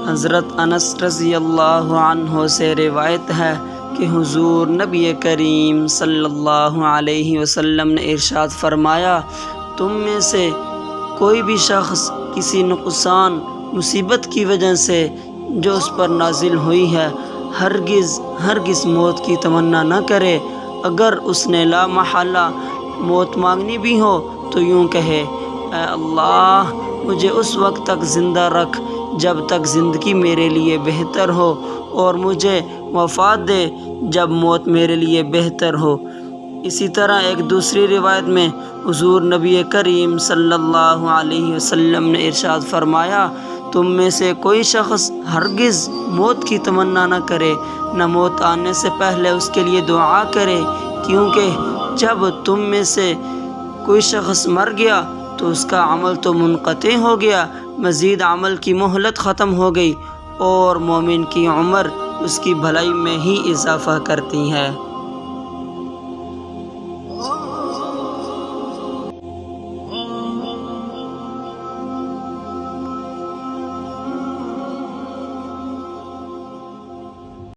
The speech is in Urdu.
حضرت انس رضی اللہ عنہ سے روایت ہے کہ حضور نبی کریم صلی اللہ علیہ وسلم نے ارشاد فرمایا، تم میں سے کوئی بھی شخص کسی نقصان مصیبت کی وجہ سے جو اس پر نازل ہوئی ہے ہرگز موت کی تمنا نہ کرے۔ اگر اس نے لا محالہ موت مانگنی بھی ہو تو یوں کہے، اے اللہ مجھے اس وقت تک زندہ رکھ جب تک زندگی میرے لیے بہتر ہو، اور مجھے وفات دے جب موت میرے لیے بہتر ہو۔ اسی طرح ایک دوسری روایت میں حضور نبی کریم صلی اللہ علیہ وسلم نے ارشاد فرمایا، تم میں سے کوئی شخص ہرگز موت کی تمنا نہ کرے، نہ موت آنے سے پہلے اس کے لیے دعا کرے، کیونکہ جب تم میں سے کوئی شخص مر گیا تو اس کا عمل تو منقطع ہو گیا، مزید عمل کی مہلت ختم ہو گئی، اور مومن کی عمر اس کی بھلائی میں ہی اضافہ کرتی ہے۔